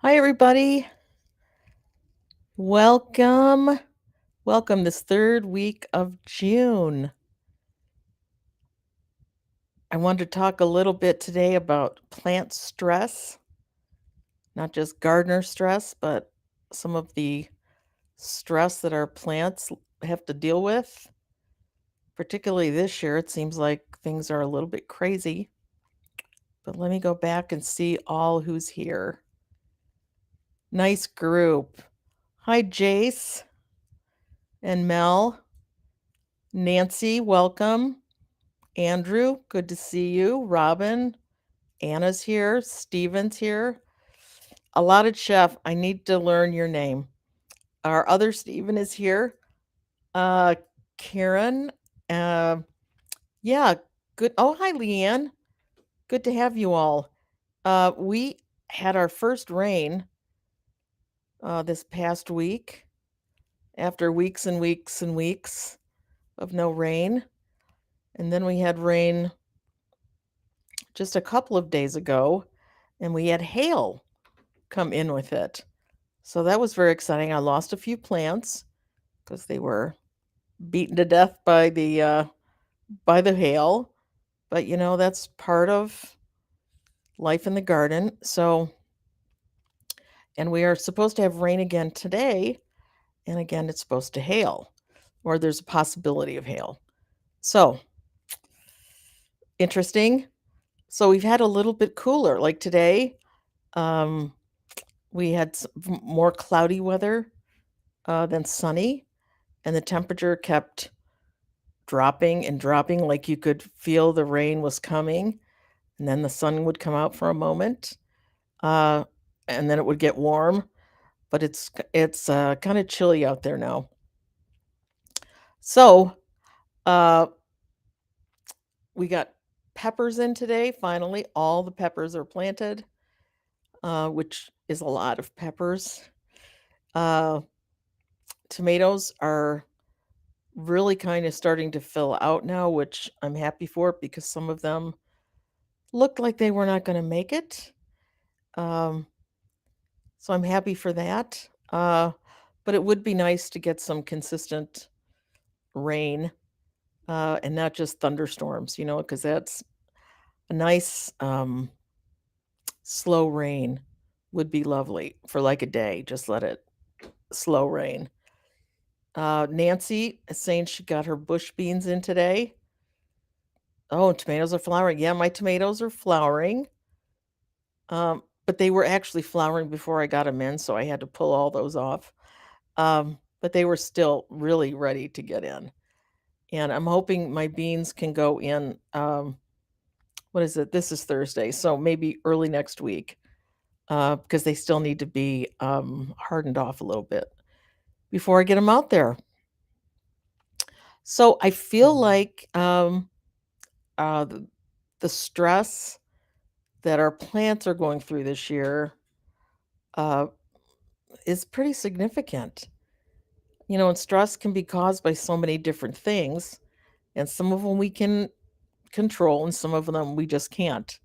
Hi, everybody. Welcome. Welcome this third week of June. I wanted to talk a little bit today about plant stress, not just gardener stress, but some of the stress that our plants have to deal with. Particularly this year, it seems like things are a little bit crazy. But let me go back and see all who's here. Nice group. Hi, Jace and Mel. Nancy, welcome. Andrew, good to see you. Robin, Anna's here. Steven's here. Allotted Chef, I need to learn your name. Our other Steven is here. Uh, Karen, uh, yeah, good. Oh, hi, Leanne. Good to have you all. We had our first rain this past week after weeks and weeks and weeks of no rain. And then we had rain just a couple of days ago, and we had hail come in with it. So that was very exciting. I lost a few plants because they were beaten to death by the hail, but that's part of life in the garden. So, and we are supposed to have rain again today, and again it's supposed to hail, or there's a possibility of hail. So, interesting. So we've had a little bit cooler. Like today, um, we had more cloudy weather than sunny, and the temperature kept dropping and dropping, like you could feel the rain was coming, and then the sun would come out for a moment, uh, and then it would get warm, but it's kind of chilly out there now. So, uh, we got peppers in today. Finally, all the peppers are planted, which is a lot of peppers. Uh, Tomatoes are really kind of starting to fill out now, which I'm happy for because some of them looked like they were not going to make it. Um, so I'm happy for that. But it would be nice to get some consistent rain and not just thunderstorms, because that's a nice slow rain would be lovely for like a day. Just let it slow rain. Nancy is saying she got her bush beans in today. Oh, tomatoes are flowering. Yeah, my tomatoes are flowering. But they were actually flowering before I got them in, so I had to pull all those off. But they were still really ready to get in. And I'm hoping my beans can go in. What is it? This is Thursday, so maybe early next week, because they still need to be hardened off a little bit before I get them out there. So I feel like uh, the, the stress that our plants are going through this year uh, is pretty significant. And stress can be caused by so many different things, and some of them we can control, and some of them we just can't.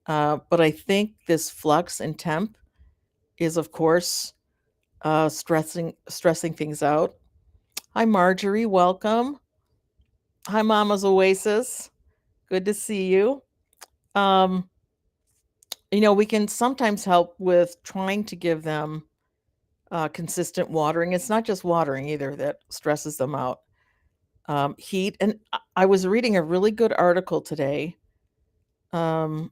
But I think this flux in temp is, of course, stressing things out. Hi, Marjorie. Welcome. Hi, Mama's Oasis. Good to see you. Um, we can sometimes help with trying to give them consistent watering. It's not just watering either that stresses them out. Heat. And I was reading a really good article today, and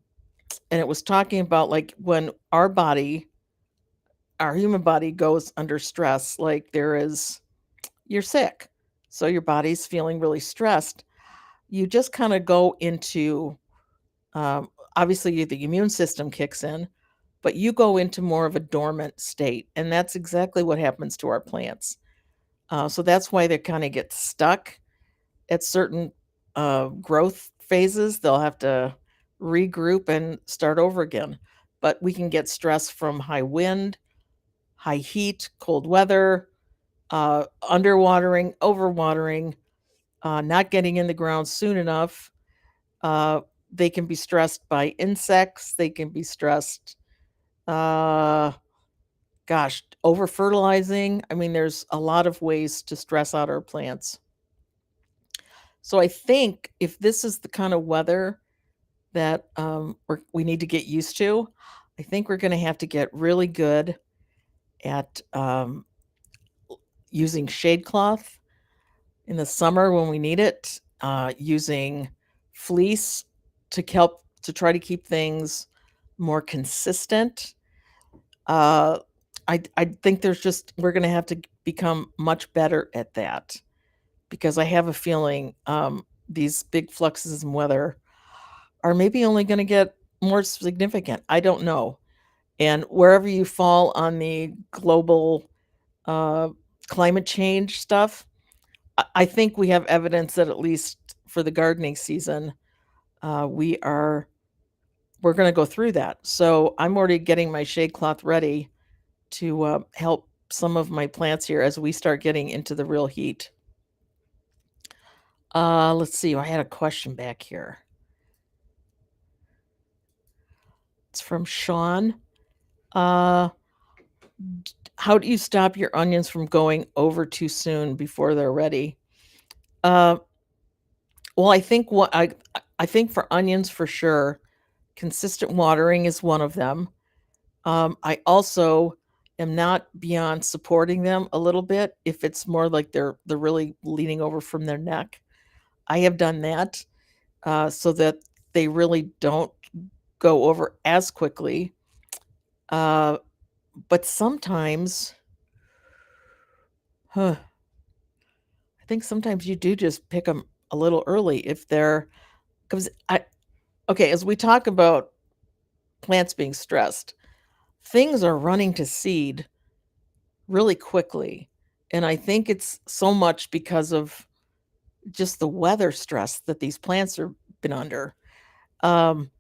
it was talking about like when our human body goes under stress, like you're sick. So your body's feeling really stressed. You just kind of go into, obviously, the immune system kicks in, but you go into more of a dormant state. And that's exactly what happens to our plants. So that's why they kind of get stuck at certain growth phases. They'll have to regroup and start over again. But we can get stress from high wind, high heat, cold weather, underwatering, overwatering, not getting in the ground soon enough. Uh, they can be stressed by insects. They can be stressed. Uh, gosh, over fertilizing. I mean, there's a lot of ways to stress out our plants. So I think if this is the kind of weather that we need to get used to, I think we're going to have to get really good at using shade cloth in the summer when we need it, using fleece to help to try to keep things more consistent. Uh, I think there's just we're going to have to become much better at that because I have a feeling these big fluxes in weather are maybe only going to get more significant. I don't know. And wherever you fall on the global uh, climate change stuff, I think we have evidence that at least for the gardening season, we are we're going to go through that. So I'm already getting my shade cloth ready to help some of my plants here as we start getting into the real heat. Let's see. I had a question back here. It's from Sean. Uh, how do you stop your onions from going over too soon before they're ready? Uh, well, I think for onions for sure, consistent watering is one of them. I also am not beyond supporting them a little bit if it's more like they're really leaning over from their neck. I have done that so that they really don't go over as quickly. Uh, but sometimes, huh, I think sometimes you do just pick them a little early if they're because I okay as we talk about plants being stressed, things are running to seed really quickly, and I think it's so much because of just the weather stress that these plants are been under. Um,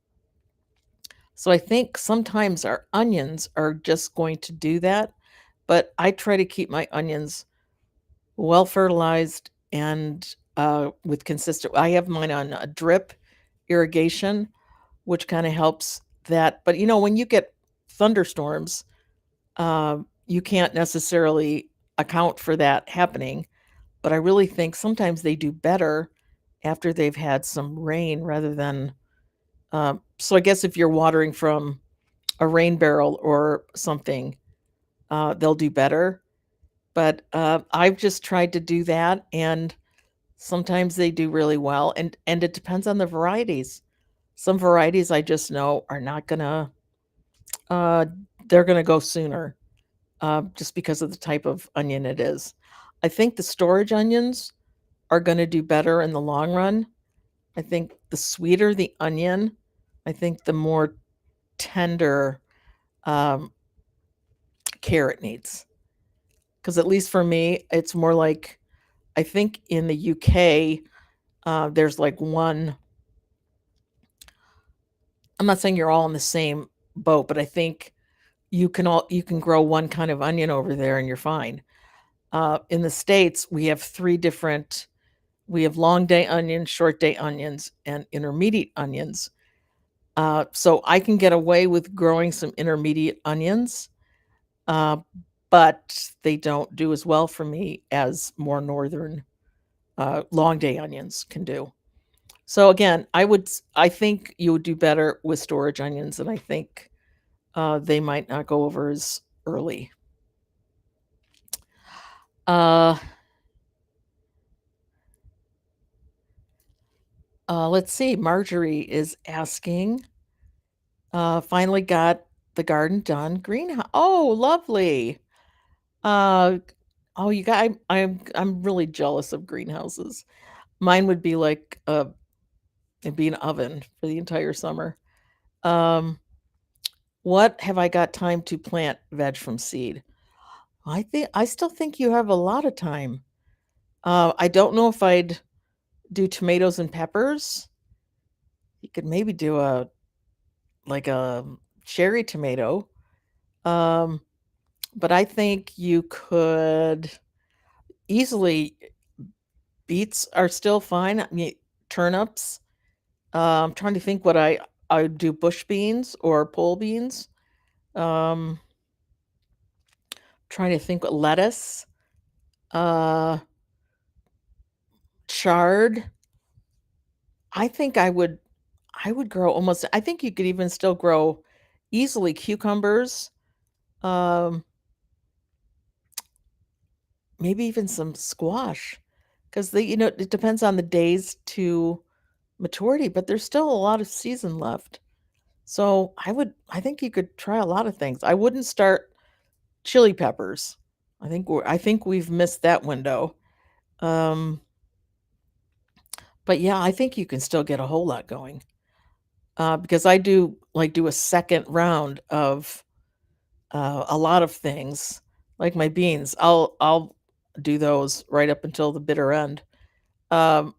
so I think sometimes our onions are just going to do that, but I try to keep my onions well fertilized and with consistent. I have mine on a drip irrigation, which kind of helps that. But when you get thunderstorms, you can't necessarily account for that happening. But I really think sometimes they do better after they've had some rain rather than. So I guess if you're watering from a rain barrel or something, they'll do better. But I've just tried to do that, and sometimes they do really well, and it depends on the varieties. Some varieties I just know are not gonna. Uh, they're gonna go sooner, just because of the type of onion it is. I think the storage onions are gonna do better in the long run. I think the sweeter the onion, I think the more tender um, care it needs. Because at least for me, it's more like I think in the UK, there's like one. I'm not saying you're all in the same boat, but I think you can grow one kind of onion over there and you're fine. In the States, we have three different. We have long day onions, short day onions, and intermediate onions. So I can get away with growing some intermediate onions, uh, but they don't do as well for me as more northern long day onions can do. So again, I think you would do better with storage onions, and I think they might not go over as early. Uh, let's see. Marjorie is asking. Finally got the garden done. Greenhouse. Oh, lovely. Uh, oh, you got. I'm really jealous of greenhouses. Mine would be like it'd be an oven for the entire summer. Um, what have I got time to plant veg from seed? I still think you have a lot of time. I don't know if I'd do tomatoes and peppers. You could maybe do a like a cherry tomato. Um, but I think you could easily beets are still fine. I mean, turnips. I'm trying to think what I would do bush beans or pole beans. Um, trying to think, lettuce, uh, chard. I think I would grow almost I think you could even still grow easily cucumbers, um, maybe even some squash, 'cause it depends on the days to maturity, but there's still a lot of season left. So, I think you could try a lot of things. I wouldn't start chili peppers. I think we've missed that window. Um, but yeah, I think you can still get a whole lot going. Because I do a second round of a lot of things, like my beans. I'll do those right up until the bitter end. Um,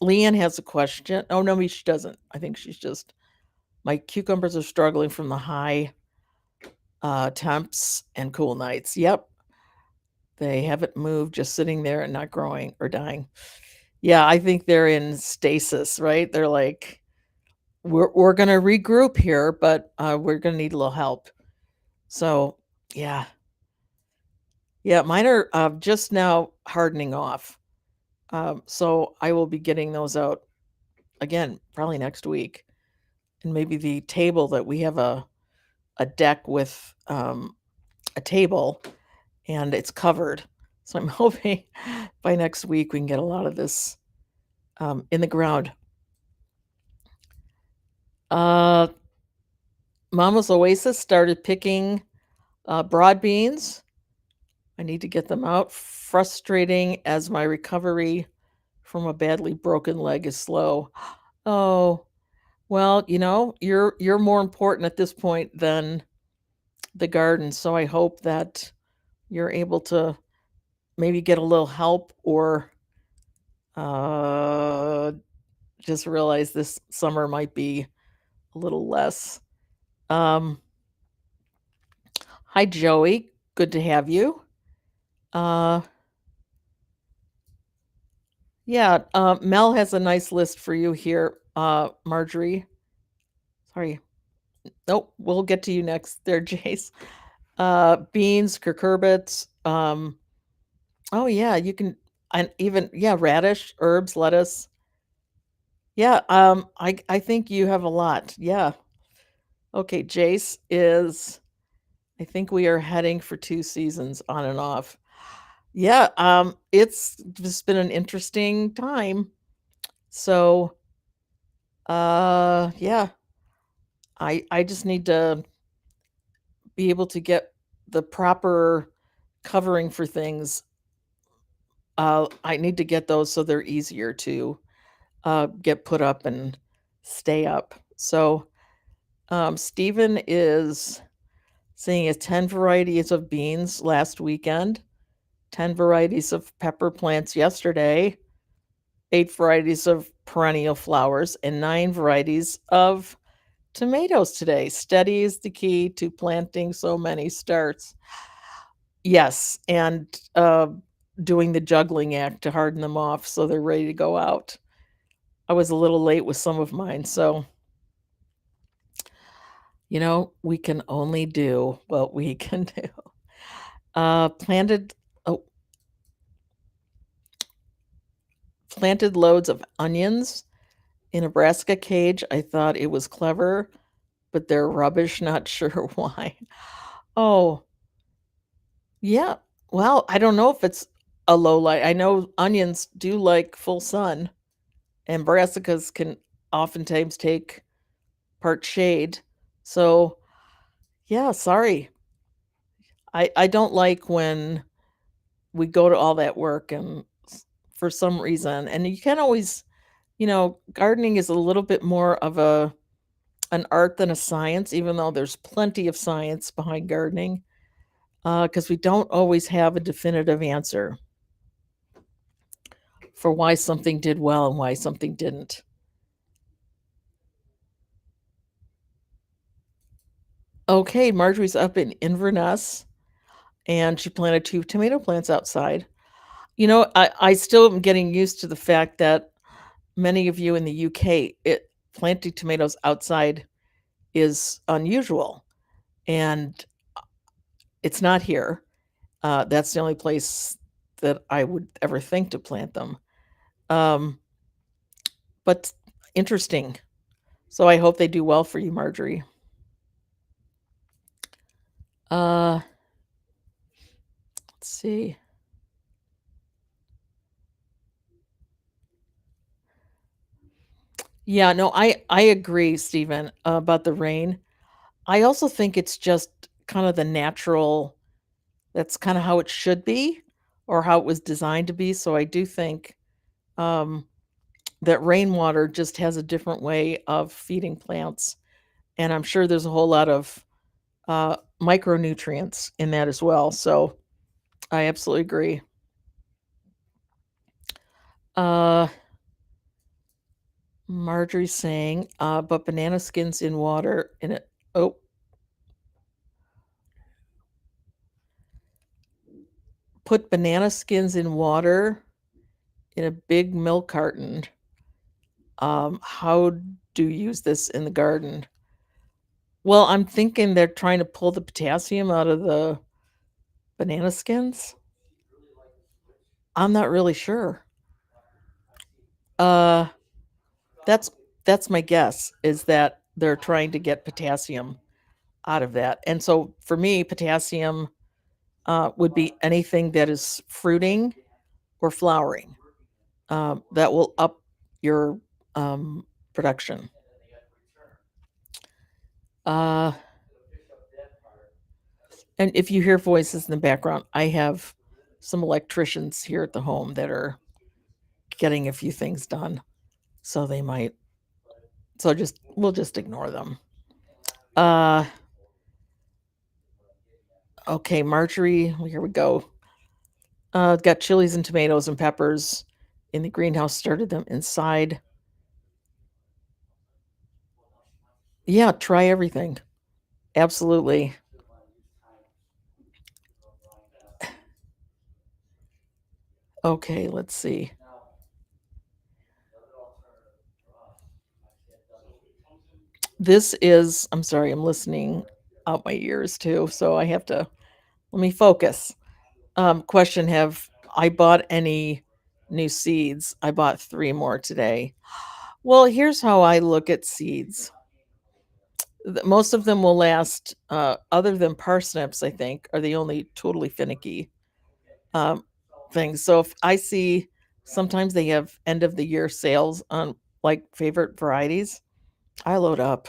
Leanne has a question. Oh no, she doesn't. I think she's just my cucumbers are struggling from the high temps and cool nights. Yep, they haven't moved, just sitting there and not growing or dying. Yeah, I think they're in stasis, right? They're like, we're gonna regroup here, but we're gonna need a little help. So yeah, yeah, mine are just now hardening off. So I will be getting those out again probably next week, and maybe the table that we have a deck with a table and it's covered. So I'm hoping by next week we can get a lot of this in the ground. Uh, Mama's Oasis started picking broad beans. I need to get them out. Frustrating as my recovery from a badly broken leg is slow. Oh, well, you're more important at this point than the garden, so I hope that you're able to maybe get a little help or uh just realize this summer might be a little less. Um, Hi Joey, good to have you. Uh yeah, Mel has a nice list for you here, Marjorie. Sorry. Nope, we'll get to you next there, Jace. Beans, cucurbits, oh yeah, you can and even yeah, radish, herbs, lettuce. Yeah, I think you have a lot. Yeah. Okay, Jace is I think we are heading for 2 seasons on and off. Yeah, it's just been an interesting time. So, yeah, I just need to be able to get the proper covering for things. I need to get those so they're easier to get put up and stay up. So, Stephen is seeing a 10 varieties of beans last weekend, 10 varieties of pepper plants yesterday, 8 varieties of perennial flowers, and 9 varieties of tomatoes today. Steady is the key to planting so many starts. Yes, and doing the juggling act to harden them off so they're ready to go out. I was a little late with some of mine, so we can only do what we can do. Planted oh, planted loads of onions in a brassica cage. I thought it was clever, but they're rubbish, not sure why. Oh, yeah. Well, I don't know if it's a low light. I know onions do like full sun, and brassicas can oftentimes take part shade. So, yeah, sorry. I don't like when we go to all that work and for some reason and you can't always gardening is a little bit more of an art than a science, even though there's plenty of science behind gardening, because we don't always have a definitive answer for why something did well and why something didn't. Okay, Marjorie's up in Inverness, and she planted 2 tomato plants outside. I still am getting used to the fact that many of you in the UK, planting tomatoes outside is unusual, and it's not here. That's the only place that I would ever think to plant them. Um, but interesting. So I hope they do well for you, Marjorie. Uh, let's see. Yeah, no, I agree, Stephen, about the rain. I also think it's just kind of the natural that's kind of how it should be or how it was designed to be. So I do think um, that rainwater just has a different way of feeding plants. And I'm sure there's a whole lot of micronutrients in that as well. So I absolutely agree. Uh, Marjorie's saying, but banana skins in water in it. Oh, put banana skins in water in a big milk carton. How do you use this in the garden? Well, I'm thinking they're trying to pull the potassium out of the banana skins. I'm not really sure. Uh, that's that's my guess is that they're trying to get potassium out of that. And so for me, potassium would be anything that is fruiting or flowering that will up your production. Uh, and if you hear voices in the background, I have some electricians here at the home that are getting a few things done. So they might, so just, we'll just ignore them. Uh, okay, Marjorie, here we go. Got chilies and tomatoes and peppers in the greenhouse, started them inside. Yeah, try everything. Absolutely. Okay, let's see. This is, I'm sorry, I'm listening out my ears too, so I have to, let me focus. Question, have I bought any new seeds? I bought 3 more today. Well, here's how I look at seeds. Most of them will last, other than parsnips, I think, are the only totally finicky um, things. So if I see sometimes they have end of the year sales on like favorite varieties, I load up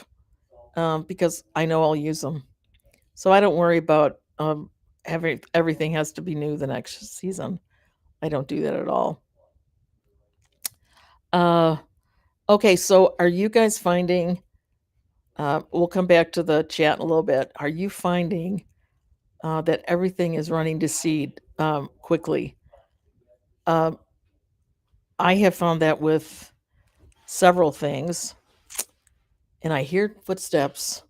because I know I'll use them. So I don't worry about everything has to be new the next season. I don't do that at all. Uh, okay, so are you guys finding? We'll come back to the chat in a little bit. Are you finding that everything is running to seed quickly? Um, I have found that with several things, and I hear footsteps.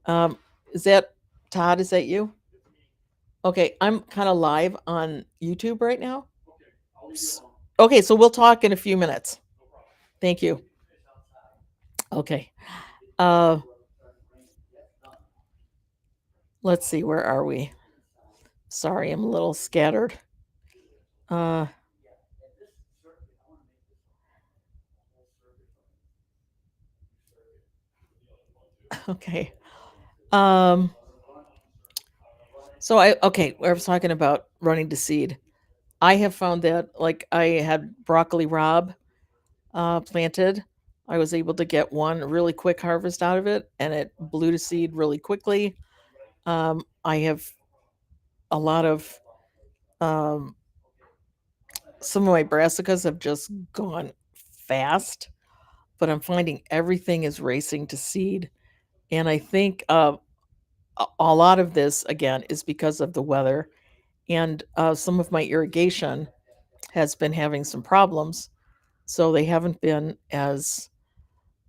Um, is that Todd? Is that you? Okay, I'm kind of live on YouTube right now. S- Okay, so we'll talk in a few minutes. Thank you. Okay. Uh, let's see, where are we? Sorry, I'm a little scattered. Uh, okay. Um, so I was talking about running to seed. I have found that like I had broccoli rabe planted. I was able to get one really quick harvest out of it, and it blew to seed really quickly. I have a lot of um, some of my brassicas have just gone fast, but I'm finding everything is racing to seed, and I think a lot of this again is because of the weather, and some of my irrigation has been having some problems, so they haven't been as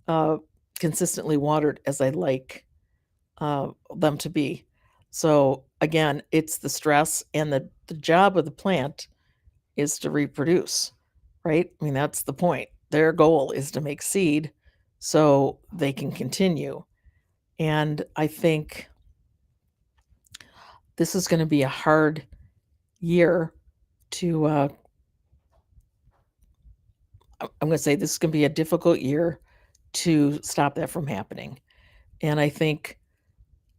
uh, consistently watered as I like them to be. So again, it's the stress and the job of the plant is to reproduce, right? I mean, that's the point. Their goal is to make seed so they can continue. And I think this is going to be a hard year to, I'm gonna say this is gonna be a difficult year to stop that from happening. And I think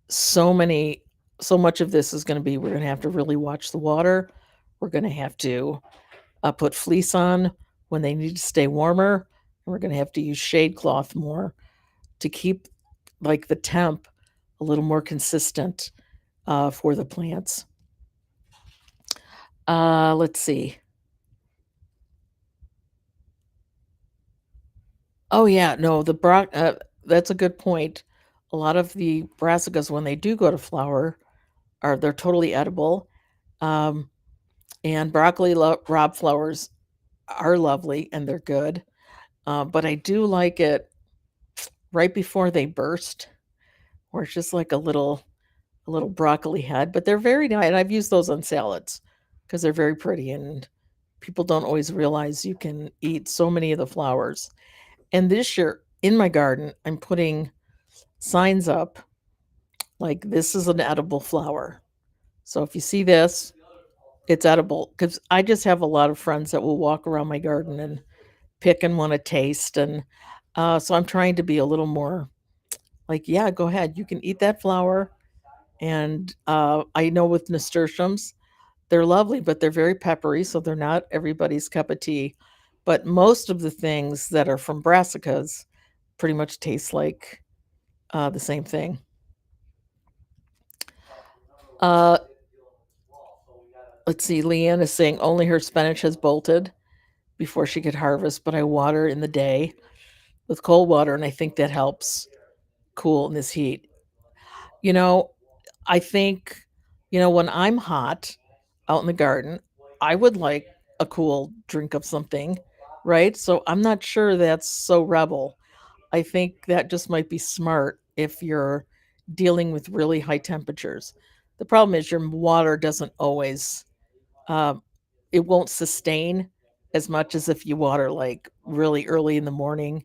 so many so much of this is gonna be we're gonna have to really watch the water. We're gonna have to, put fleece on when they need to stay warmer, and we're gonna have to use shade cloth more to keep, like, the temp a little more consistent, for the plants. Let's see. Oh, yeah, no, that's a good point. A lot of the brassicas, when they do go to flower, they're totally edible, um, and broccoli rob flowers are lovely and they're good, but I do like it right before they burst, where it's just like a little broccoli head, but they're very nice, and I've used those on salads because 'cause they're very pretty, and people don't always realize you can eat so many of the flowers. And this year, in my garden, I'm putting signs up like, "This is an edible flower." So if you see this, it's edible. Because I just have a lot of friends that will walk around my garden and pick and wanna taste, and, so I'm trying to be a little more like, "Yeah, go ahead, you can eat that flower." And, I know with nasturtiums, they're lovely, but they're very peppery, so they're not everybody's cup of tea. But most of the things that are from brassicas pretty much taste like, the same thing. Uh, let's see, Leanne is saying only her spinach has bolted before she could harvest, but I water in the day with cold water, and I think that helps cool in this heat. You know, I think, when I'm hot out in the garden, I would like a cool drink of something, right? So I'm not sure that's so rebel. I think that just might be smart if you're dealing with really high temperatures. The problem is your water doesn't always, um, it won't sustain as much as if you water like really early in the morning.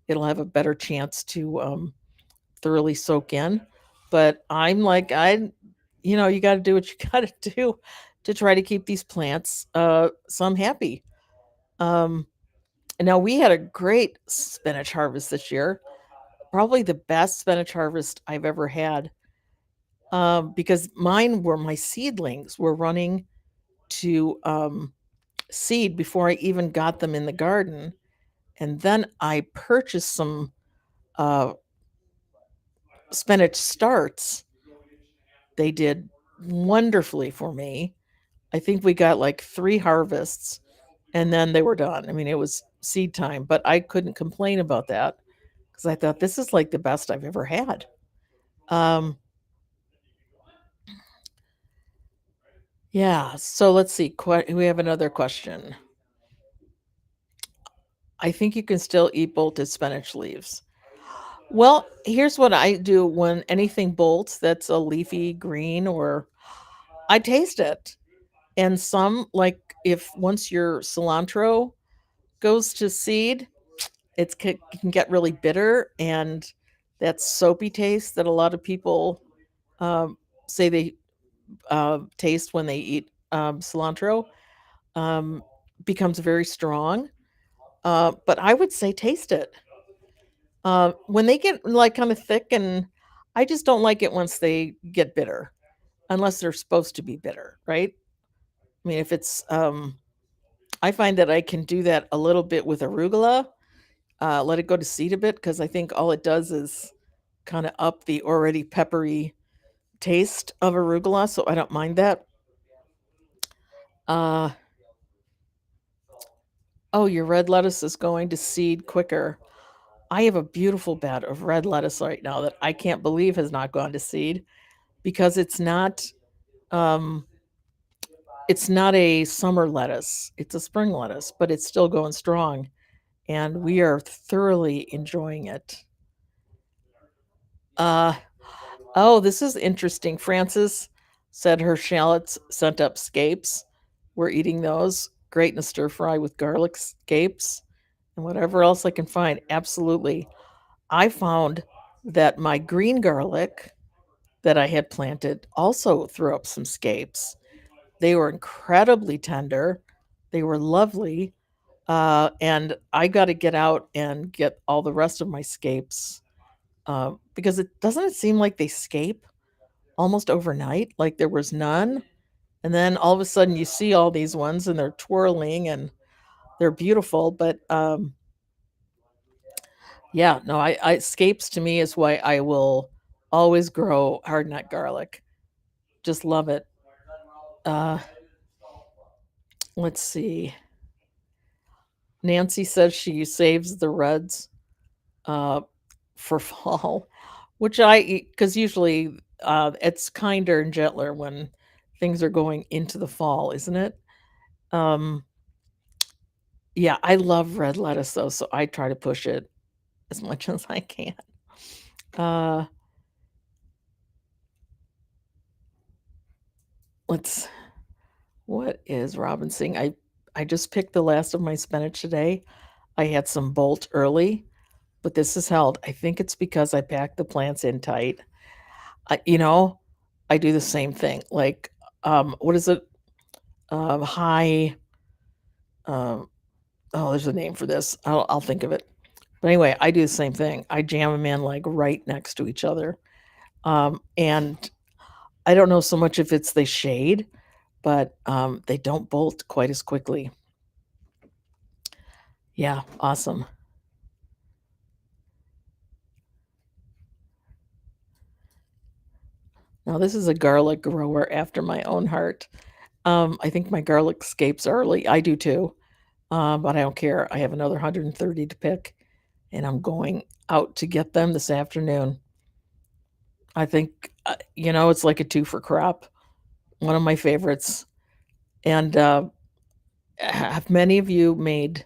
It'll have a better chance to, thoroughly soak in. But I'm like, you got to do what you got to do to try to keep these plants, some happy. Um, and now we had a great spinach harvest this year, probably the best spinach harvest I've ever had. Because my seedlings were running to, seed before I even got them in the garden. And then I purchased some, uh, spinach starts. They did wonderfully for me. I think we got like 3 harvests and then they were done. I mean, it was seed time, but I couldn't complain about that because I thought this is like the best I've ever had. Um, yeah, so let's see. We have another question. I think you can still eat bolted spinach leaves. Well, here's what I do when anything bolts that's a leafy green, or I taste it. And some, like if once your cilantro goes to seed, can get really bitter, and that soapy taste that a lot of people, um, say they, taste when they eat, cilantro, um, becomes very strong. But I would say taste it. When they get, like, kinda thick, and I just don't like it once they get bitter, unless they're supposed to be bitter, right? I mean, if it's, I find that I can do that a little bit with arugula, let it go to seed a bit because I think all it does is kinda up the already peppery taste of arugula, so I don't mind that. Uh, oh, your red lettuce is going to seed quicker. I have a beautiful bed of red lettuce right now that I can't believe has not gone to seed because um, it's not a summer lettuce, it's a spring lettuce, but it's still going strong, and we are thoroughly enjoying it. Uh Oh, this is interesting. Frances said her shallots sent up scapes. We're eating those. Great in a stir fry with garlic scapes and whatever else I can find. Absolutely. I found that my green garlic that I had planted also threw up some scapes. they were incredibly tender. They were lovely. And I got to get out and get all the rest of my scapes because it doesn't it seem like they scape almost overnight, like there was none. And then all of a sudden you see all these ones and they're twirling and they're beautiful. But yeah, no, I scapes to me is why I will always grow hard nut garlic. Just love it. Uh, let's see. Nancy says she saves the reds uh, for fall, which I eat because usually it's kinder and gentler when things are going into the fall, isn't it? Um, yeah, I love red lettuce though, so I try to push it as much as I can. Uh, let's. What is Robin saying? I just picked the last of my spinach today. I had some bolt early, but this is held. I think it's because I packed the plants in tight. I, you know, I do the same thing. Like, what is it? High. Um, oh, there's a name for this. I'll think of it. But anyway, I do the same thing. I jam them in like right next to each other. And I don't know so much if it's the shade, but they don't bolt quite as quickly. Yeah, awesome. Now this is a garlic grower after my own heart. I think my garlic scapes early. I do too, but I don't care. I have another 130 to pick, and I'm going out to get them this afternoon. I think it's like a two for crop. One of my favorites. And have many of you made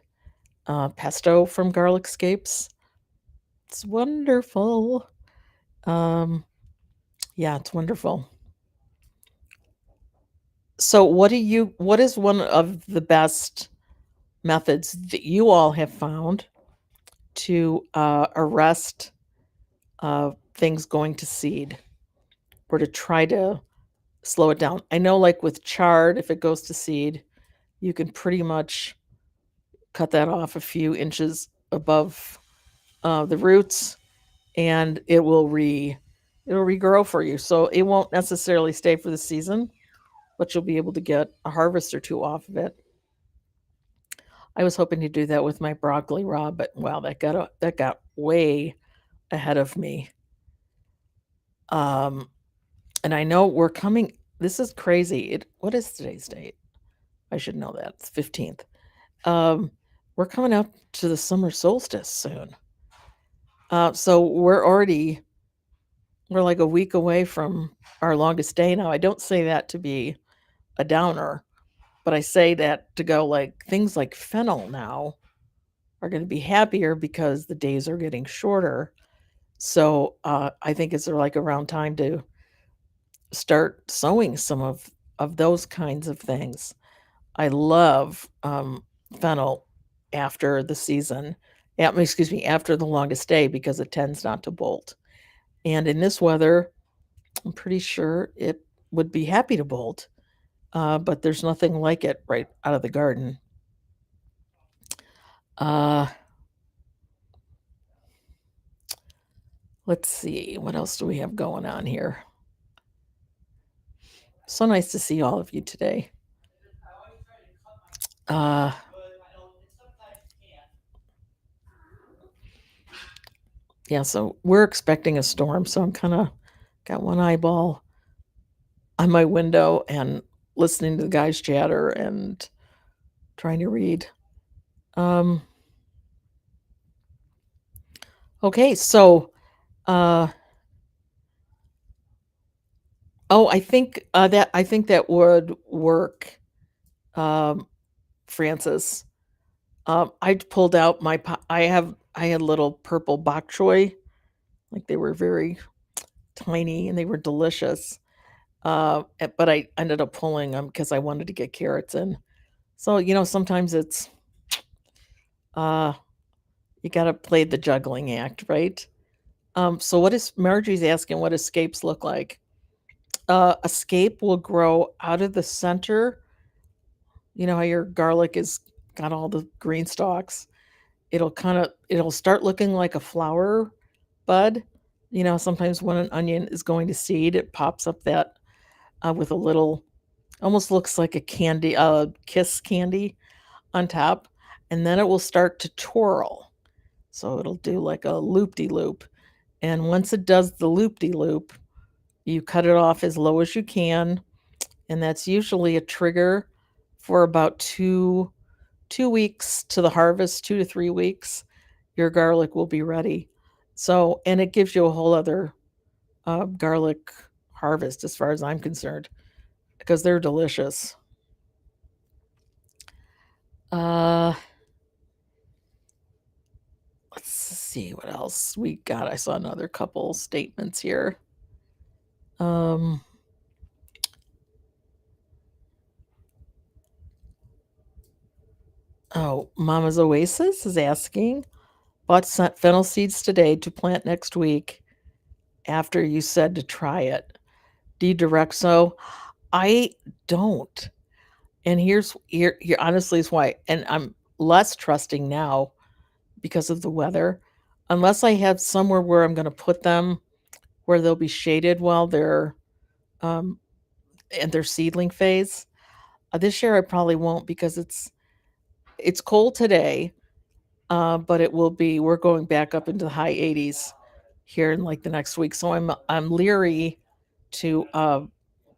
pesto from garlic scapes? It's wonderful. Um, yeah, it's wonderful. So, what is one of the best methods that you all have found to arrest things going to seed or to try to slow it down? I know, like with chard, if it goes to seed, you can pretty much cut that off a few inches above the roots, and it'll regrow for you. So it won't necessarily stay for the season, but you'll be able to get a harvest or two off of it. I was hoping to do that with my broccoli raw, but wow, that got way ahead of me. Um, and I know we're coming. This is crazy. What is today's date? I should know that. It's 15th. Um, we're coming up to the summer solstice soon. So we're like a week away from our longest day now. I don't say that to be a downer, but I say that to go like things like fennel now are going to be happier because the days are getting shorter. So I think it's like around time to start sowing some of those kinds of things. I love fennel after the season. Excuse me, after the longest day because it tends not to bolt. And in this weather, I'm pretty sure it would be happy to bolt, but there's nothing like it right out of the garden. Uh, let's see, what else do we have going on here? So nice to see all of you today. Uh, yeah, so we're expecting a storm, so I'm kind of got one eyeball on my window and listening to the guys chatter and trying to read. Um, okay, so uh, I think that would work, um, Francis. I pulled out I had little purple bok choy, like they were very tiny and they were delicious. But I ended up pulling them because I wanted to get carrots in. So sometimes it's uh, you got to play the juggling act, right? So what is Marjorie's asking? What escapes look like? escape will grow out of the center. You know how your garlic is got all the green stalks? It'll start looking like a flower bud. You know, sometimes when an onion is going to seed, it pops up that with a little, almost looks like a candy, kiss candy on top, and then it will start to twirl. So it'll do like a loop de loop. And once it does the loop de loop, you cut it off as low as you can, and that's usually a trigger for about 2 weeks to the harvest, 2 to 3 weeks. Your garlic will be ready. So, and it gives you a whole other garlic harvest, as far as I'm concerned, because they're delicious. Uh, let's see what else we got. I saw another couple statements here. Um, oh, Mama's Oasis is asking, bought fennel seeds today to plant next week after you said to try it. Do you direct sow? I don't. And here honestly is why. And I'm less trusting now because of the weather. Unless I have somewhere where I'm going to put them where they'll be shaded while they're um, in their seedling phase. This year I probably won't because it's cold today, but it will be. We're going back up into the high 80s here in like the next week, so I'm leery to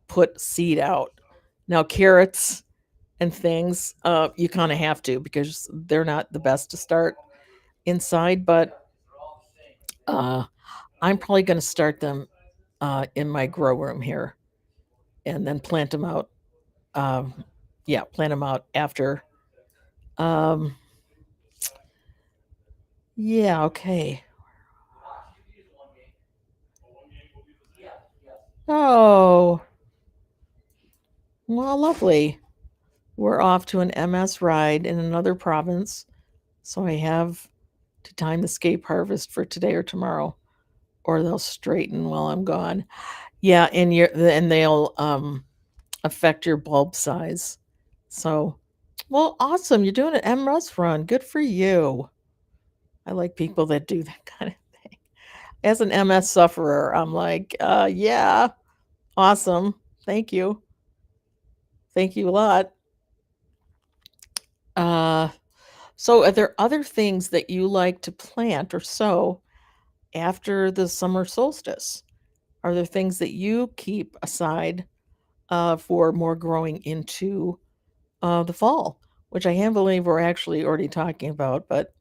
put seed out. Now carrots and things, you kind of have to because they're not the best to start inside, but uh, I'm probably going to start them in my grow room here and then plant them out. Um, yeah, plant them out after. Um, yeah, okay. Oh, well, lovely. We're off to an MS ride in another province, so I have to time the scape harvest for today or tomorrow, or they'll straighten while I'm gone. Yeah, and they'll affect your bulb size. So, well, awesome. You're doing an MRS run. Good for you. I like people that do that kind of thing. As an MS sufferer, I'm like, yeah, awesome. Thank you. Thank you a lot. Uh, so, are there other things that you like to plant or sow after the summer solstice? Are there things that you keep aside for more growing into the fall, which I can't believe we're actually already talking about, but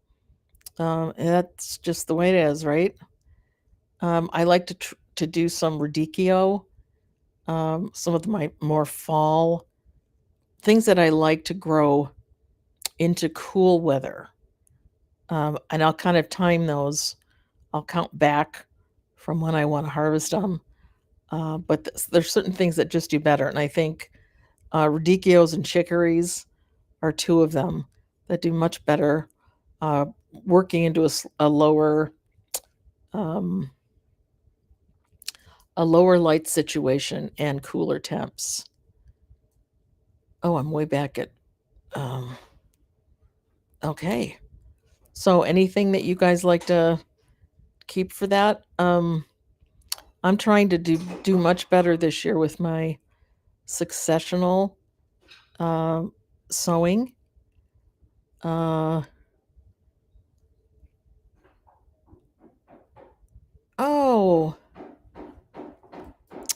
that's just the way it is, right? I like to do some radicchio, some of my more fall things that I like to grow into cool weather. And I'll kind of time those. I'll count back from when I want to harvest them. But there's certain things that just do better. And I think radicchios and chicories are two of them that do much better uh, working into um, a lower light situation and cooler temps. Oh, I'm way back at um, okay. So anything that you guys like to keep for that? I'm trying to do much better this year with my successional um sewing. Uh, oh,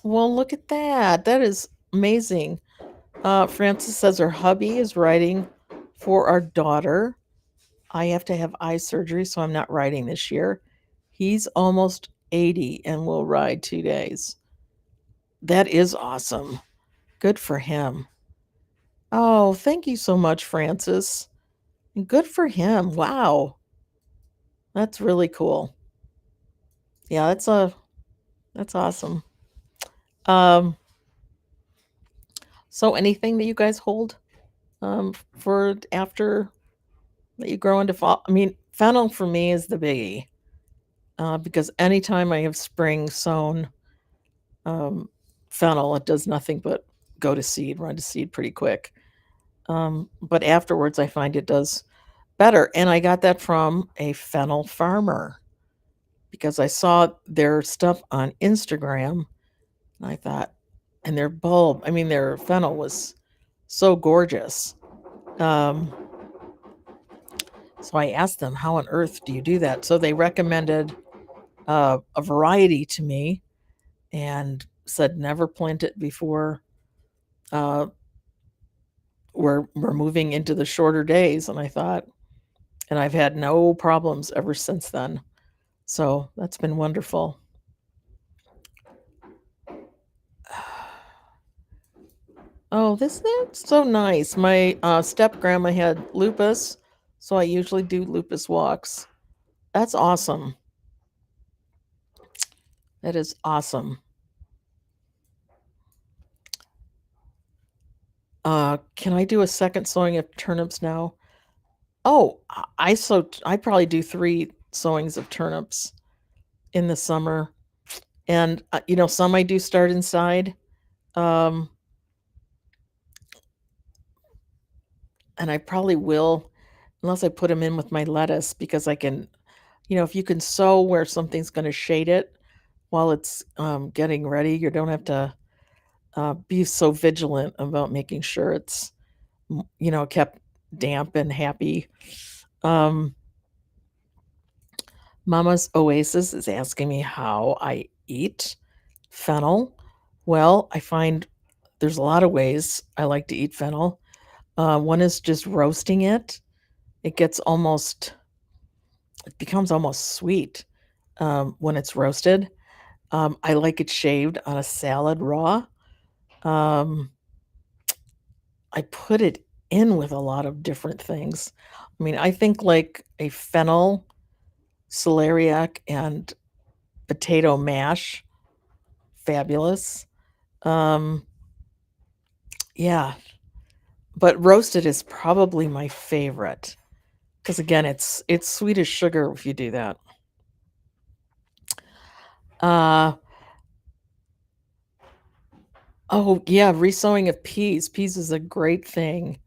well, look at that. That is amazing. Frances says her hubby is writing for our daughter. I have to have eye surgery, so I'm not riding this year. He's almost 80 and will ride 2 days. That is awesome. Good for him. Oh, thank you so much, Francis. And good for him. Wow. That's really cool. Yeah, that's awesome. Um, so anything that you guys hold for after that you grow into fall? I mean, fennel for me is the biggie. Because anytime I have spring sown, um, fennel. It does nothing but go to seed, run to seed pretty quick. But afterwards, I find it does better. And I got that from a fennel farmer because I saw their stuff on Instagram and I thought, and their bulb, I mean, their fennel was so gorgeous. Um, so I asked them, how on earth do you do that? So they recommended a variety to me and said, never plant it before uh, we're moving into the shorter days. And I thought, and I've had no problems ever since then. So that's been wonderful. Oh, this that's so nice. My step grandma had lupus, so I usually do lupus walks. That's awesome. That is awesome. Can I do a second sowing of turnips now? Oh, I probably do 3 sowings of turnips in the summer, and some I do start inside, um, and I probably will, unless I put them in with my lettuce because I can, if you can sow where something's going to shade it while it's getting ready, you don't have to be so vigilant about making sure it's kept damp and happy. Um, Mama's Oasis is asking me how I eat fennel. Well, I find there's a lot of ways I like to eat fennel. One is just roasting it. It gets it becomes almost sweet when it's roasted. I like it shaved on a salad raw. Um, I put it in with a lot of different things. I mean, I think like a fennel, celeriac, and potato mash, fabulous. Um, yeah, but roasted is probably my favorite because again, it's sweet as sugar if you do that. Uh, oh yeah, resowing of peas. Peas is a great thing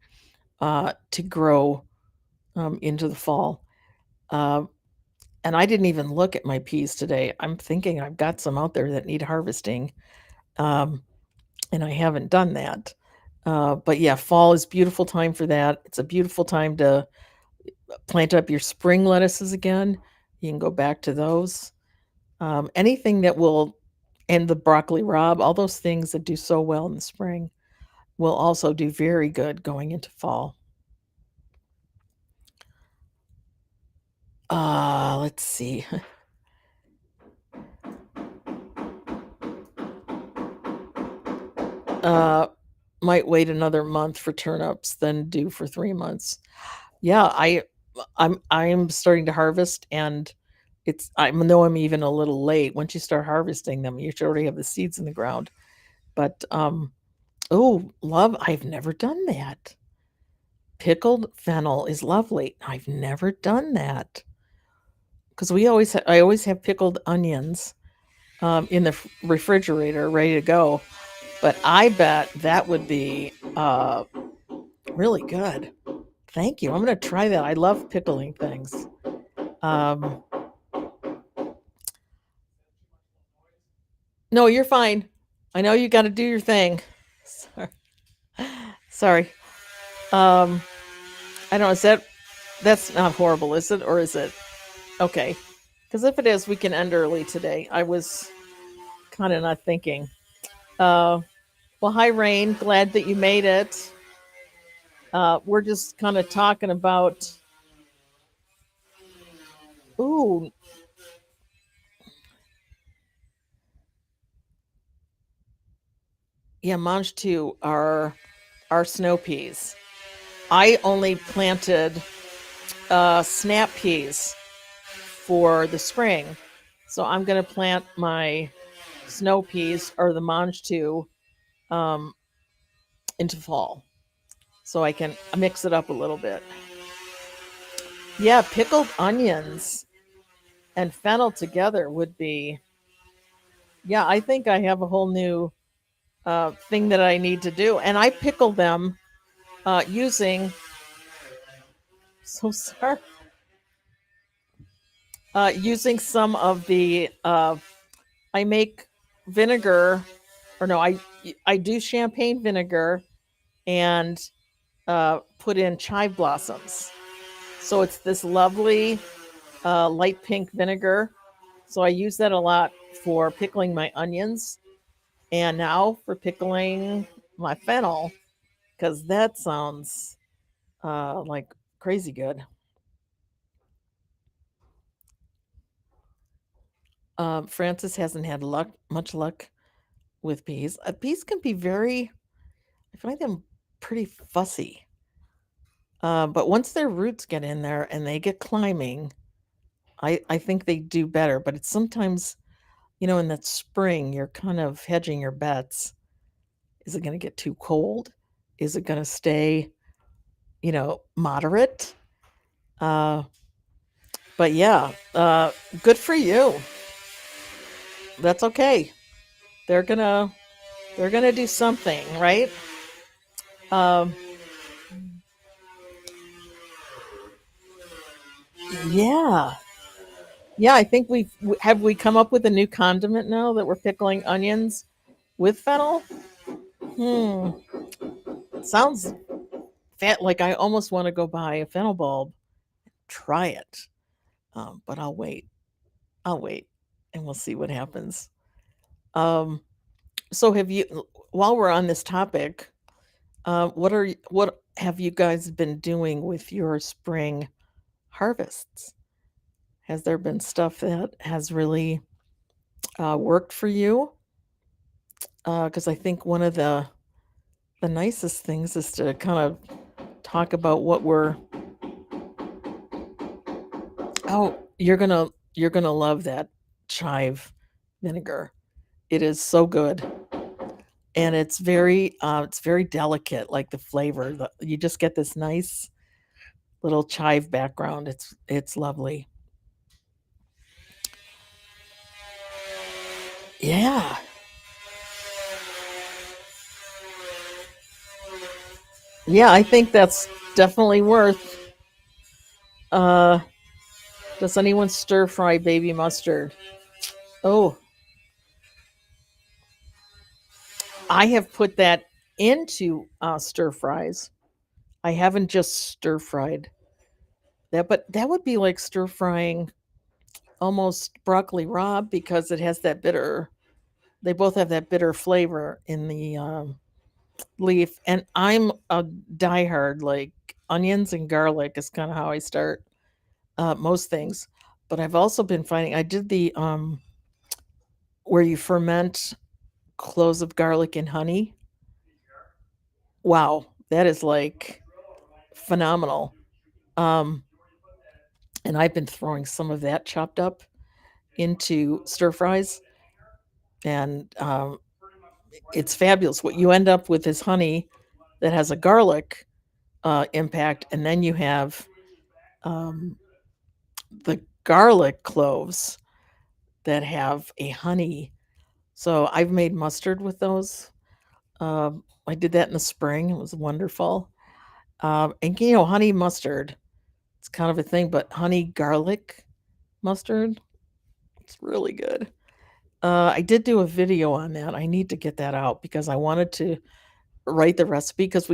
to grow into the fall. Uh, and I didn't even look at my peas today. I'm thinking I've got some out there that need harvesting, um, and I haven't done that. But yeah, fall is beautiful time for that. It's a beautiful time to plant up your spring lettuces again. You can go back to those. Anything that will, and the broccoli rabe, all those things that do so well in the spring will also do very good going into fall. Let's see. Uh, might wait another month for turnips than do for 3 months. Yeah, I'm starting to harvest, and I know I'm even a little late. Once you start harvesting them, you should already have the seeds in the ground. But oh, love, I've never done that. Pickled fennel is lovely. I've never done that because I always have pickled onions in the refrigerator ready to go. But I bet that would be really good. Thank you. I'm going to try that. I love pickling things. Um, no, you're fine. I know you got to do your thing. Sorry. Sorry. Um, I don't know. That's not horrible, is it? Or is it? Okay. Because if it is, we can end early today. I was kind of not thinking. Uh, well, hi, Rain. Glad that you made it. We're just kind of talking about. Ooh, yeah, mange two are snow peas. I only planted snap peas for the spring, so I'm going to plant my snow peas or the mange two um, into fall, so I can mix it up a little bit. Yeah, pickled onions and fennel together would be. Yeah, I think I have a whole new thing that I need to do. And I pickle them using, so sorry, using some of the, I make vinegar, or no, I do champagne vinegar and put in chive blossoms. So it's this lovely light pink vinegar. So I use that a lot for pickling my onions and now for pickling my fennel because that sounds like crazy good. Francis hasn't had much luck with peas. Peas can be very, I find them pretty fussy. But once their roots get in there and they get climbing, I think they do better. But it's sometimes, in that spring, you're kind of hedging your bets. Is it going to get too cold? Is it going to stay, moderate? Uh, but yeah, good for you. That's okay. They're gonna they're gonna do something, right? Um, yeah, yeah. I think we come up with a new condiment now that we're pickling onions with fennel. Hmm, sounds fat. Like I almost want to go buy a fennel bulb, try it. But I'll wait. I'll wait, and we'll see what happens. Um, so have you? While we're on this topic, what have you guys been doing with your spring harvests? Has there been stuff that has really worked for you? Because I think one of the nicest things is to kind of talk about what we're. Oh, you're gonna love that chive vinegar. It is so good, and it's very delicate. Like the flavor, you just get this nice little chive background. It's lovely. Yeah, yeah. I think that's definitely worth. Uh, does anyone stir fry baby mustard? Oh, I have put that into stir fries. I haven't just stir fried that, but that would be like stir frying almost broccoli raw because it has that bitter. They both have that bitter flavor in the leaf, and I'm a diehard like onions and garlic is kind of how I start most things. But I've also been finding I did the where you ferment cloves of garlic and honey. Wow, that is like phenomenal. Um, and I've been throwing some of that chopped up into stir fries, and it's fabulous. What you end up with is honey that has a garlic impact, and then you have um, the garlic cloves that have a honey. So I've made mustard with those. I did that in the spring. It was wonderful. And honey mustard, it's kind of a thing, but honey garlic mustard, it's really good. I did do a video on that. I need to get that out because I wanted to write the recipe because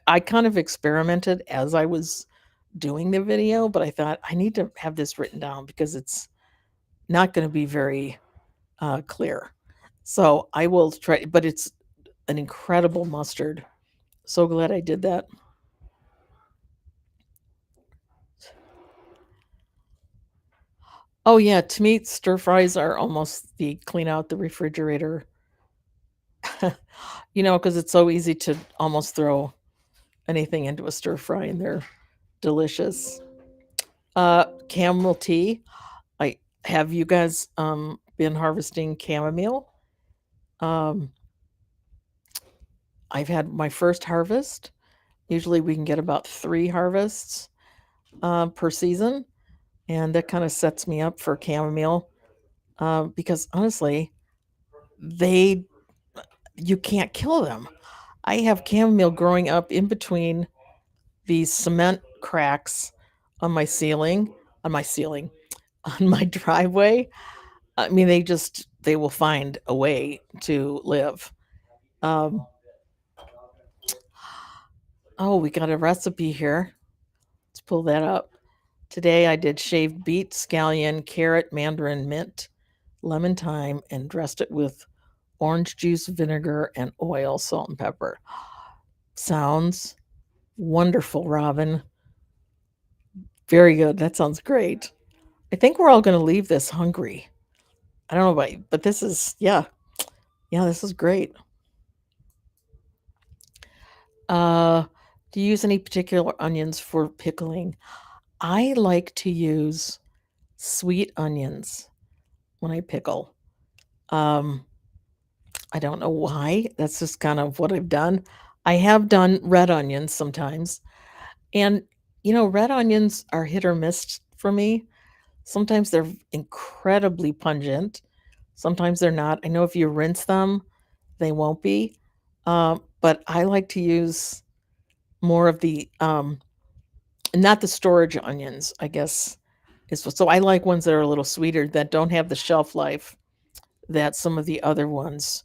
I kind of experimented as I was doing the video, but I thought I need to have this written down because it's not going to be very clear. So I will try, but it's an incredible mustard. So glad I did that. Oh yeah, to me, stir fries are almost the clean out the refrigerator. Because it's so easy to almost throw anything into a stir fry and they're delicious. Chamomile tea. I have you guys been harvesting chamomile? Um, I've had my first harvest. Usually we can get about 3 harvests per season, and that kind of sets me up for chamomile because honestly, they you can't kill them. I have chamomile growing up in between these cement cracks on my ceiling, on my ceiling, on my driveway. I mean, they will find a way to live. Um, oh, we got a recipe here. Let's pull that up. Today I did shaved beet, scallion, carrot, mandarin, mint, lemon, thyme, and dressed it with orange juice, vinegar, and oil, salt, and pepper. Sounds wonderful, Robin. Very good. That sounds great. I think we're all going to leave this hungry. I don't know about you, but this is, yeah, this is great. Uh, do you use any particular onions for pickling? I like to use sweet onions when I pickle. Um, I don't know why. That's just kind of what I've done. I have done red onions sometimes. And, red onions are hit or miss for me. Sometimes they're incredibly pungent. Sometimes they're not. I know if you rinse them, they won't be. But I like to use more of the, not the storage onions, I guess. So I like ones that are a little sweeter that don't have the shelf life that some of the other ones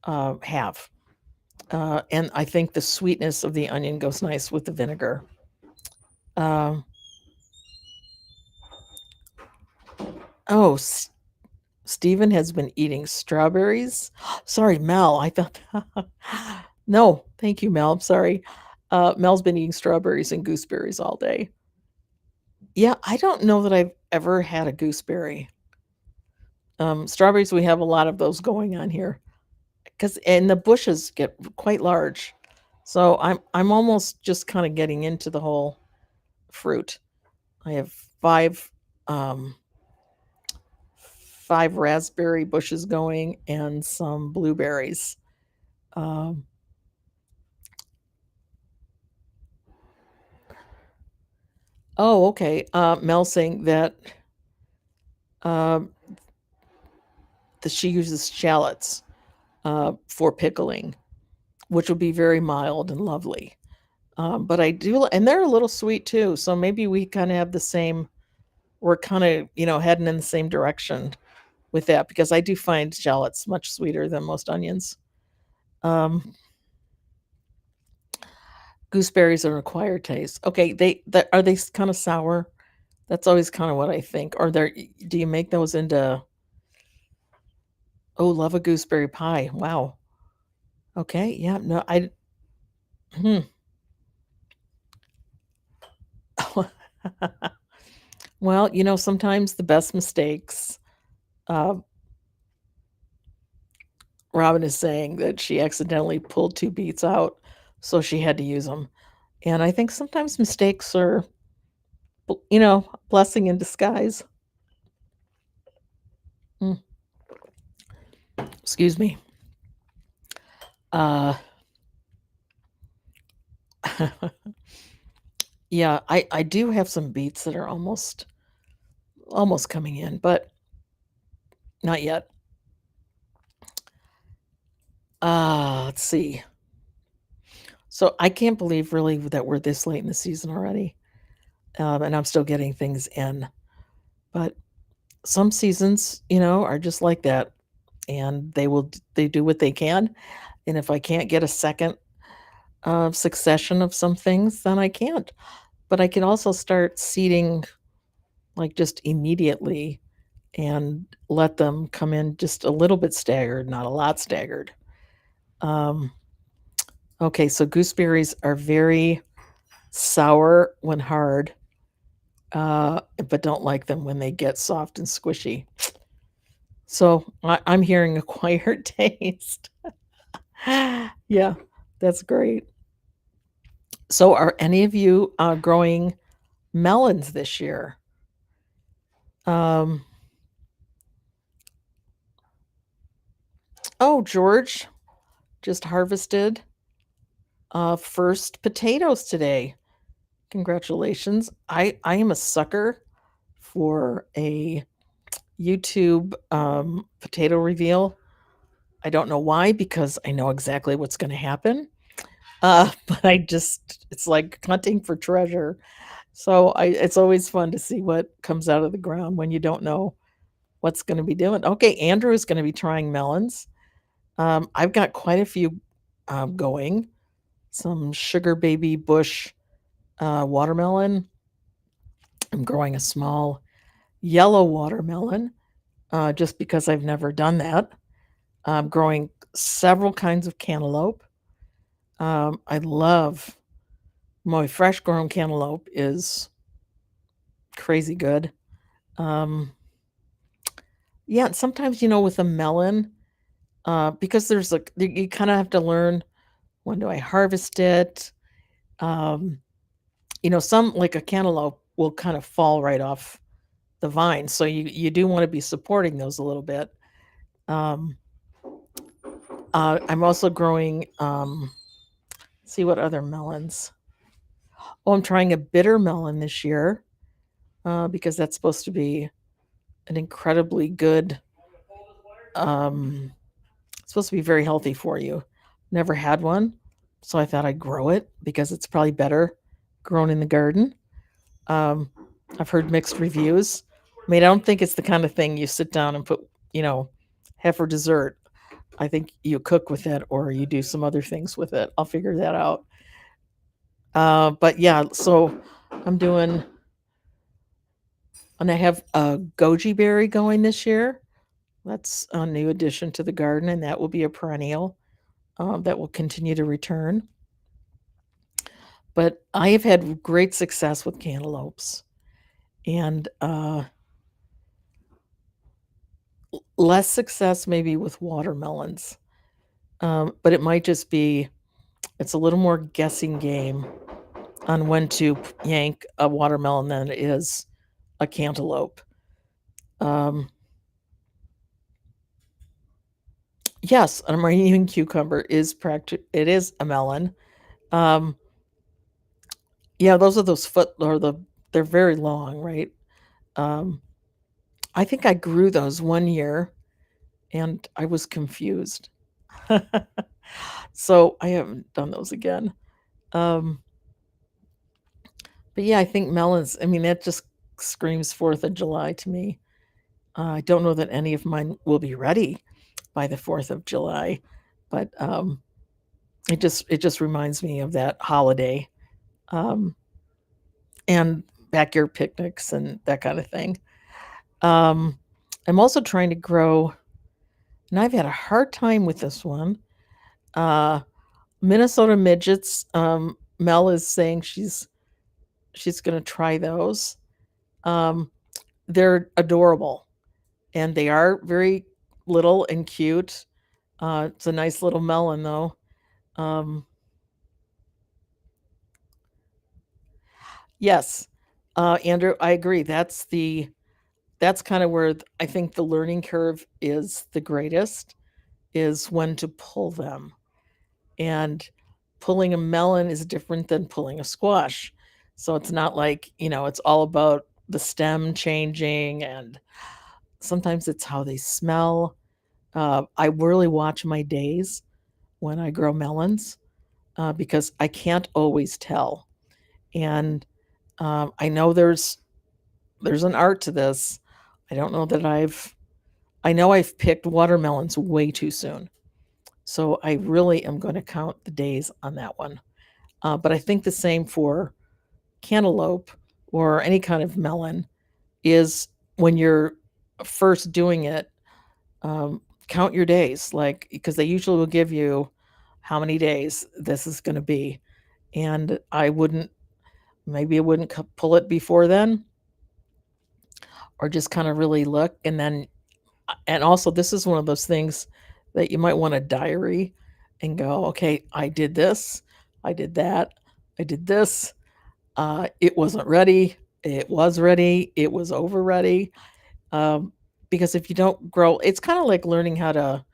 have. And I think the sweetness of the onion goes nice with the vinegar. Um, oh, Stephen has been eating strawberries. Sorry, Mel. I thought. No, thank you, Mel. I'm sorry. Mel's been eating strawberries and gooseberries all day. Yeah, I don't know that I've ever had a gooseberry. Strawberries, we have a lot of those going on here because and the bushes get quite large. So I'm almost just kind of getting into the whole fruit. I have five um, five raspberry bushes going and some blueberries. Um, oh, okay. Mel saying that um, that she uses shallots for pickling, which will be very mild and lovely. But I do, and they're a little sweet too. So maybe we kind of have the same. We're kind of heading in the same direction with that because I do find shallots much sweeter than most onions. Um, Gooseberries are acquired taste. Okay, are they kind of sour? That's always kind of what I think. Or do you make those into? Oh, love a gooseberry pie. Wow. Okay. Yeah. No, I. Hmm. Well, sometimes the best mistakes. Uh, Robin is saying that she accidentally pulled two beets out, so she had to use them. And I think sometimes mistakes are, blessing in disguise. Mm, excuse me. Uh, yeah, I do have some beets that are almost coming in, but not yet. Let's see. So I can't believe really that we're this late in the season already, and I'm still getting things in. But some seasons, are just like that, and they do what they can. And if I can't get a second succession of some things, then I can't. But I can also start seeding like just immediately and let them come in just a little bit staggered, not a lot staggered. Um, okay, so gooseberries are very sour when hard, but don't like them when they get soft and squishy. So I'm hearing acquired taste. Yeah, that's great. So, are any of you growing melons this year? Um, oh, George just harvested first potatoes today. Congratulations. I am a sucker for a YouTube potato reveal. I don't know why, because I know exactly what's gonna happen. But it's like hunting for treasure. So it's always fun to see what comes out of the ground when you don't know what's gonna be doing. Okay, Andrew is gonna be trying melons. I've got quite a few going. Some sugar baby bush watermelon. I'm growing a small yellow watermelon just because I've never done that. I'm growing several kinds of cantaloupe. I love my fresh grown cantaloupe is crazy good. Um, yeah, and sometimes with a melon, because there's like you kind of have to learn when do I harvest it. Um, some like a cantaloupe will kind of fall right off the vine, so you do want to be supporting those a little bit. Um, I'm also growing. See what other melons. Oh, I'm trying a bitter melon this year because that's supposed to be an incredibly good. It's supposed to be very healthy for you. Never had one, so I thought I'd grow it because it's probably better grown in the garden. Um, I've heard mixed reviews. I mean, I don't think it's the kind of thing you sit down and you know, have for dessert. I think you cook with it or you do some other things with it. I'll figure that out. But yeah, so I'm doing, and I have a goji berry going this year. That's a new addition to the garden, and that will be a perennial that will continue to return. But I have had great success with cantaloupes and less success maybe with watermelons. But it might just be, it's a little more guessing game on when to yank a watermelon than it is a cantaloupe. Um, yes, an Armenian cucumber it is a melon. Um, yeah, those are those they're very long, right? Um, I think I grew those one year and I was confused. So I haven't done those again. Um, but yeah, I think melons, I mean, that just screams 4th of July to me. I don't know that any of mine will be ready by the 4th of July, but it just reminds me of that holiday um, and backyard picnics and that kind of thing. Um, I'm also trying to grow, and I've had a hard time with this one. Uh, Minnesota midgets. Mel is saying she's going to try those. Um, they're adorable, and they are very little and cute. It's a nice little melon, though. Um, yes, Andrew, I agree. That's kind of where I think the learning curve is the greatest, is when to pull them. And pulling a melon is different than pulling a squash. So it's not like, it's all about the stem changing, and sometimes it's how they smell. I really watch my days when I grow melons because I can't always tell. And I know there's an art to this. I don't know that I know I've picked watermelons way too soon. So I really am going to count the days on that one. But I think the same for cantaloupe or any kind of melon is when you're first doing it, count your days, like, because they usually will give you how many days this is going to be. And maybe I wouldn't pull it before then, or just kind of really look. And also, this is one of those things that you might want a diary and go, okay, I did this, I did that, I did this. It wasn't ready. It was ready. It was over ready. Um, because if you don't grow, it's kind of like learning how to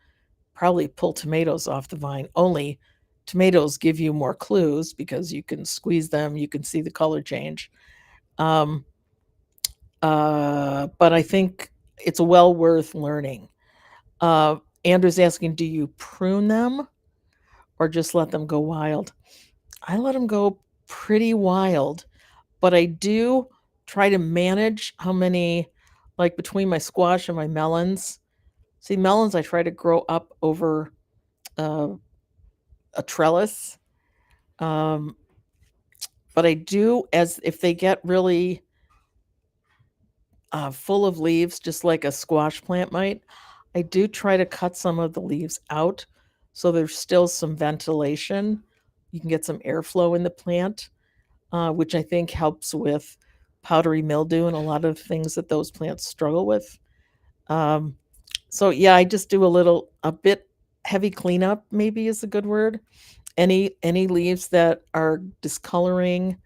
probably pull tomatoes off the vine. Only tomatoes give you more clues because you can squeeze them, you can see the color change. Um, but I think it's well worth learning. Andrew's asking, do you prune them or just let them go wild? I let them go pretty wild, but I do try to manage how many, like between my squash and my melons. See, melons I try to grow up over uh, a trellis. Um, but I do, as if they get really full of leaves, just like a squash plant might, I do try to cut some of the leaves out so there's still some ventilation. You can get some airflow in the plant, which I think helps with powdery mildew and a lot of things that those plants struggle with. Um, so yeah, I just do a bit heavy cleanup, maybe is a good word. Any leaves that are discoloring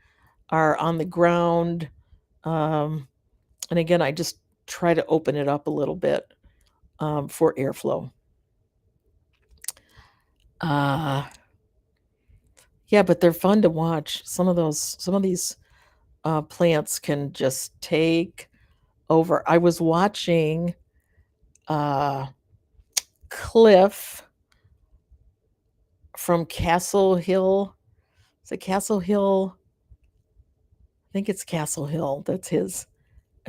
are on the ground. Um, and again, I just try to open it up a little bit for airflow. Uh, yeah, but they're fun to watch. Some of these plants can just take over. I was watching uh, Cliff from Castle Hill. Is it Castle Hill? I think it's Castle Hill. That's his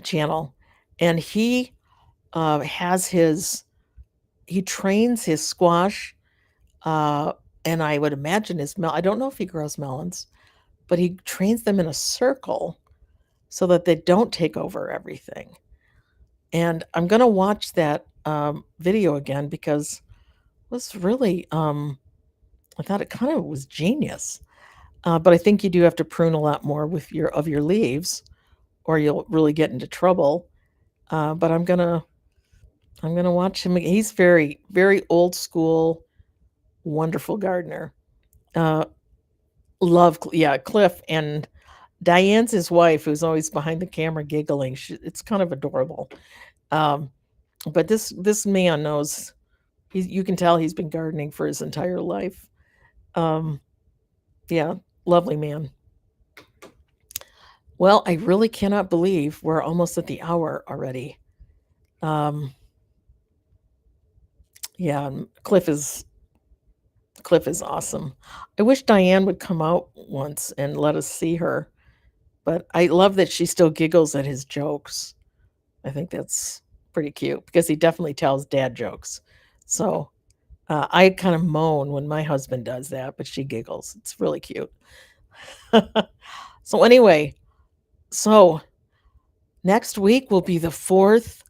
channel, and has his he trains his squash, uh, and I would imagine I don't know if he grows melons, but he trains them in a circle so that they don't take over everything. And I'm gonna watch that video again because it was really I thought it kind of was genius. But I think you do have to prune a lot more with your leaves, or you'll really get into trouble. But I'm gonna watch him. He's very very old school, wonderful gardener. Uh, yeah, Cliff and Diane's his wife, who's always behind the camera giggling. It's kind of adorable. Um, but this man knows. You can tell he's been gardening for his entire life. Um, yeah, lovely man. Well, I really cannot believe we're almost at the hour already. Um, yeah, Cliff is awesome. I wish Diane would come out once and let us see her, but I love that she still giggles at his jokes. I think that's pretty cute because he definitely tells dad jokes. So I kind of moan when my husband does that, but she giggles. It's really cute. So anyway, so next week will be the fourth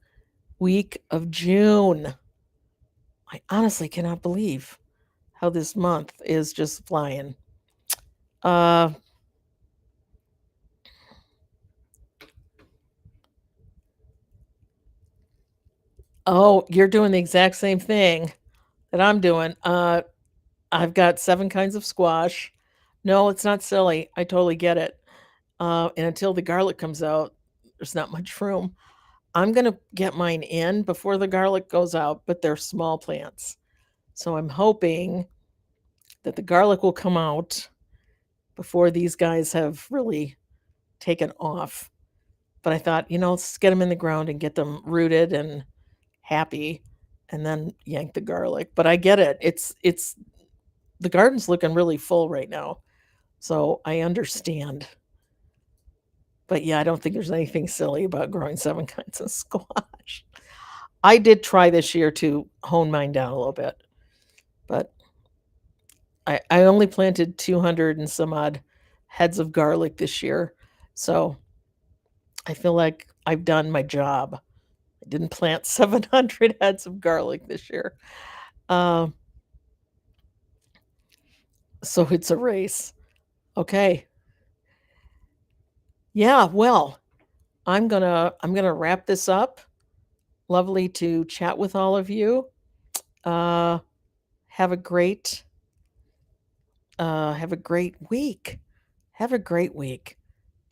week of June. I honestly cannot believe how this month is just flying. Uh, oh, you're doing the exact same thing that I'm doing. I've got 7 kinds of squash. No, it's not silly. I totally get it. And until the garlic comes out, there's not much room. I'm gonna get mine in before the garlic goes out, but they're small plants. So I'm hoping that the garlic will come out before these guys have really taken off. But I thought, let's get them in the ground and get them rooted and happy, and then yank the garlic. But I get it. It's the garden's looking really full right now. So I understand. But yeah, I don't think there's anything silly about growing 7 kinds of squash. I did try this year to hone mine down a little bit, but I only planted 200 and some odd heads of garlic this year. So I feel like I've done my job. I didn't plant 700 heads of garlic this year. Um, so it's a race. Okay. Yeah, well, I'm gonna wrap this up. Lovely to chat with all of you. Uh, have a great have a great week. Have a great week,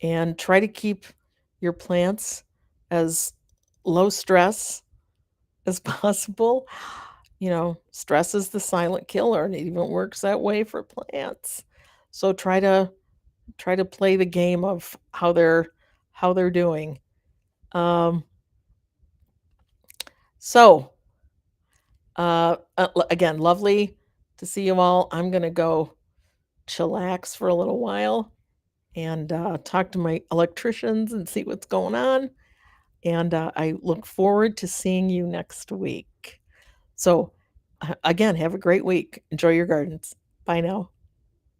and try to keep your plants as low stress as possible. Stress is the silent killer, and it even works that way for plants. So try to play the game of how they're doing. Um, so Again, lovely to see you all. I'm gonna go chillax for a little while and, talk to my electricians and see what's going on, and, I look forward to seeing you next week. So, again, have a great week. Enjoy your gardens. Bye now.